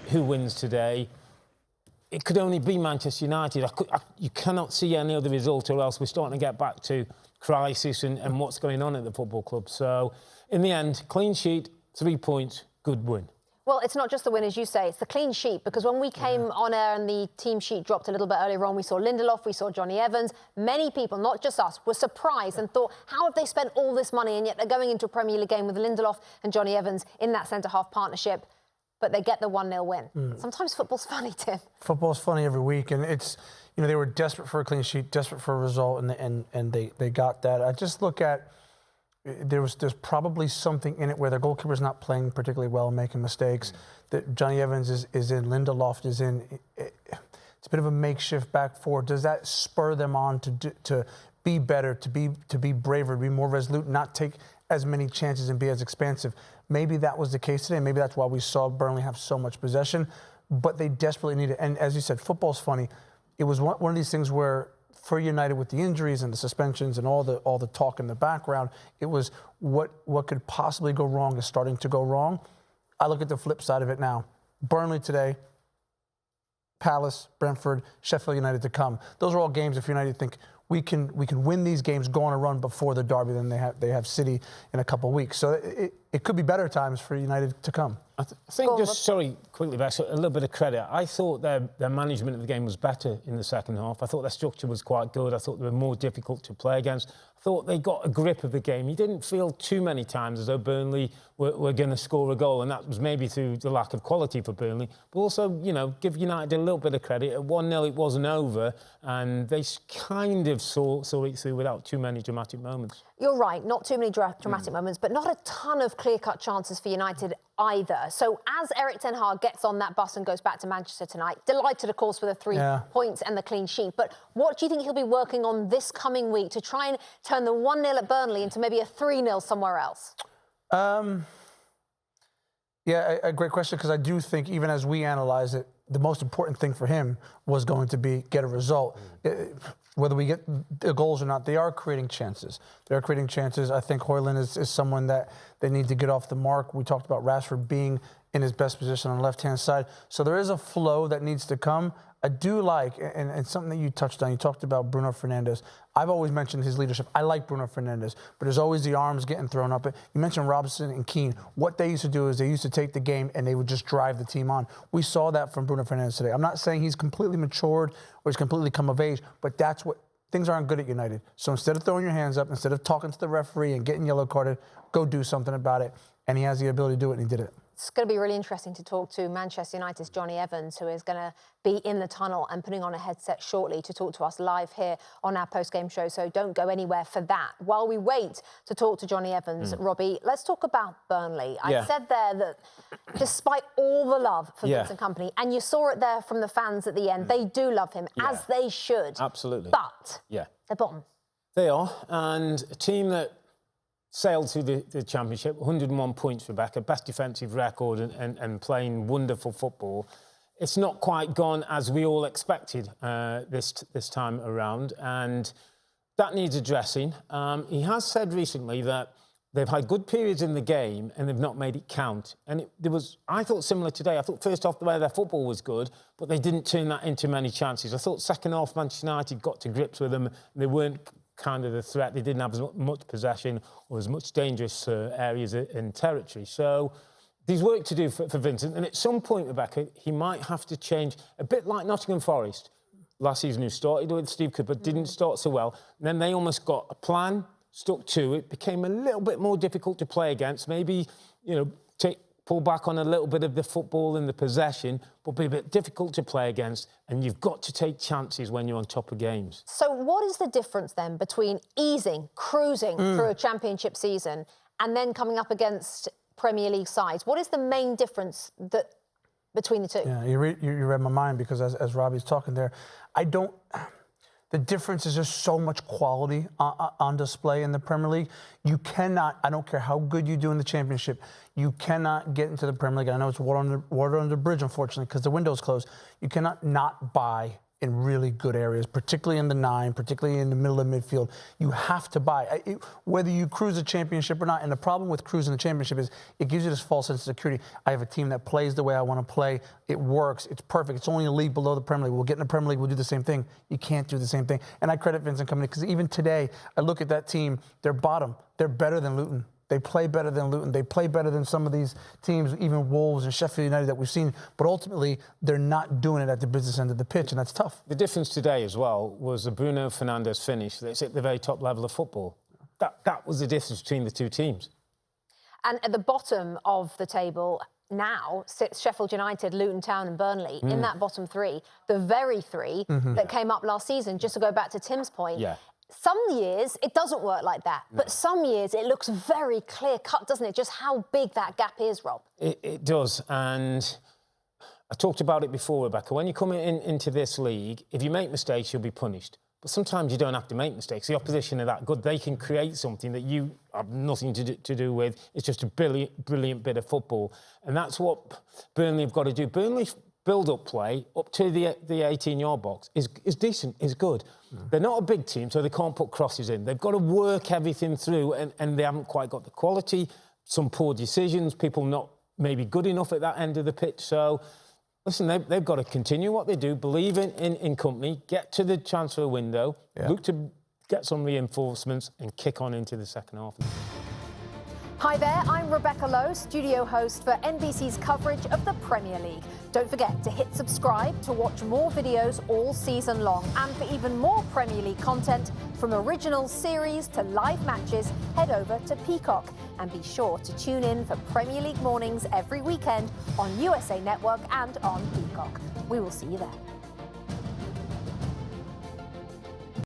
who wins today, it could only be Manchester United. You cannot see any other result, or else we're starting to get back to crisis and what's going on at the football club. So, in the end, clean sheet, 3 points, good win. Well, it's not just the win, as you say, it's the clean sheet, because when we came on air and the team sheet dropped a little bit earlier on, we saw Lindelof, we saw Johnny Evans. Many people, not just us, were surprised and thought, how have they spent all this money, and yet they're going into a Premier League game with Lindelof and Johnny Evans in that centre-half partnership, but they get the 1-0 win. Sometimes football's funny, Tim. Football's funny every week, and it's, you know, they were desperate for a clean sheet, desperate for a result, and they got that. I just look at, there's probably something in it where their goalkeeper's not playing particularly well and making mistakes. That Johnny Evans is in, Lindelof is in. It's a bit of a makeshift back four. Does that spur them on to be better, to be braver, to be more resolute, not take as many chances and be as expansive? Maybe that was the case today. Maybe that's why we saw Burnley have so much possession. But they desperately need it. And as you said, football's funny. It was one of these things where, for United, with the injuries and the suspensions and all the talk in the background, it was what could possibly go wrong is starting to go wrong. I look at the flip side of it now. Burnley today, Palace, Brentford, Sheffield United to come. Those are all games, if United think we can win these games, go on a run before the derby, then they have City in a couple of weeks. So it could be better times for United to come. I think, just sorry, quickly, back, so a little bit of credit. I thought their management of the game was better in the second half. I thought their structure was quite good. I thought they were more difficult to play against. I thought they got a grip of the game. You didn't feel too many times as though Burnley were going to score a goal, and that was maybe through the lack of quality for Burnley. But also, you know, give United a little bit of credit. At 1-0, it wasn't over, and they kind of saw it through without too many dramatic moments. You're right, not too many dramatic moments, but not a ton of clear-cut chances for United either. So as Erik ten Hag gets on that bus and goes back to Manchester tonight, delighted, of course, with the 3 points and the clean sheet, but what do you think he'll be working on this coming week to try and turn the 1-0 at Burnley into maybe a 3-0 somewhere else? Yeah, a great question, because I do think, even as we analyze it, the most important thing for him was going to be get a result. Whether we get the goals or not, they are creating chances. They are creating chances. I think Højlund is someone that they need to get off the mark. We talked about Rashford being in his best position on the left-hand side. So there is a flow that needs to come. I do like, and something that you touched on, you talked about Bruno Fernandes. I've always mentioned his leadership. I like Bruno Fernandes, but there's always the arms getting thrown up. You mentioned Robson and Keane. What they used to do is they used to take the game and they would just drive the team on. We saw that from Bruno Fernandes today. I'm not saying he's completely matured or he's completely come of age, but that's what, things aren't good at United. So instead of throwing your hands up, instead of talking to the referee and getting yellow carded, go do something about it. And he has the ability to do it, and he did it. It's going to be really interesting to talk to Manchester United's Johnny Evans, who is going to be in the tunnel and putting on a headset shortly to talk to us live here on our post-game show. So don't go anywhere for that. While we wait to talk to Johnny Evans, Robbie, let's talk about Burnley. I said there that despite all the love for Vincent Kompany, and you saw it there from the fans at the end, they do love him, as they should. Absolutely. But they're bottom. They are. And a team that sailed through the Championship, 101 points, Rebecca, best defensive record and playing wonderful football. It's not quite gone as we all expected this time around, and that needs addressing. He has said recently that they've had good periods in the game and they've not made it count. And I thought similar today. I thought first off, the way their football was good, but they didn't turn that into many chances. I thought second half, Manchester United got to grips with them. And they weren't kind of the threat. They didn't have as much possession or as much dangerous areas in territory. So there's work to do for Vincent. And at some point, Rebecca, he might have to change, a bit like Nottingham Forest last season, who started with Steve Cooper, didn't start so well. And then they almost got a plan, stuck to it, became a little bit more difficult to play against. Maybe, you know, pull back on a little bit of the football and the possession, but be a bit difficult to play against, and you've got to take chances when you're on top of games. So what is the difference then between cruising through a Championship season and then coming up against Premier League sides? What is the main difference between the two? Yeah, you read my mind, because as Robbie's talking there, the difference is just so much quality on display in the Premier League. You cannot, I don't care how good you do in the Championship, you cannot get into the Premier League. I know it's water under the bridge, unfortunately, because the window's closed. You cannot not buy in really good areas, particularly in the 9, particularly in the middle of midfield. You have to buy. Whether you cruise a championship or not, and the problem with cruising the championship is it gives you this false sense of security. I have a team that plays the way I want to play. It works. It's perfect. It's only a league below the Premier League. We'll get in the Premier League. We'll do the same thing. You can't do the same thing. And I credit Vincent Kompany because even today, I look at that team. They're bottom. They're better than Luton. They play better than Luton. They play better than some of these teams, even Wolves and Sheffield United that we've seen. But ultimately, they're not doing it at the business end of the pitch, and that's tough. The difference today as well was the Bruno Fernandes finish that's at the very top level of football. That was the difference between the two teams. And at the bottom of the table now sits Sheffield United, Luton Town and Burnley in that bottom 3, the very 3 that came up last season, just to go back to Tim's point. Yeah. Some years, it doesn't work like that. No. But some years, it looks very clear-cut, doesn't it? Just how big that gap is, Rob. It does. And I talked about it before, Rebecca. When you come into this league, if you make mistakes, you'll be punished. But sometimes you don't have to make mistakes. The opposition are that good. They can create something that you have nothing to do with. It's just a brilliant bit of football. And that's what Burnley have got to do. Burnley build-up play up to the 18-yard box is decent, is good. They're not a big team, so they can't put crosses in. They've got to work everything through, and they haven't quite got the quality. Some poor decisions, people not maybe good enough at that end of the pitch. So, listen, they've got to continue what they do, believe in Kompany, get to the transfer window, look to get some reinforcements and kick on into the second half. Hi there, I'm Rebecca Lowe, studio host for NBC's coverage of the Premier League. Don't forget to hit subscribe to watch more videos all season long. And for even more Premier League content, from original series to live matches, head over to Peacock. And be sure to tune in for Premier League mornings every weekend on USA Network and on Peacock. We will see you there.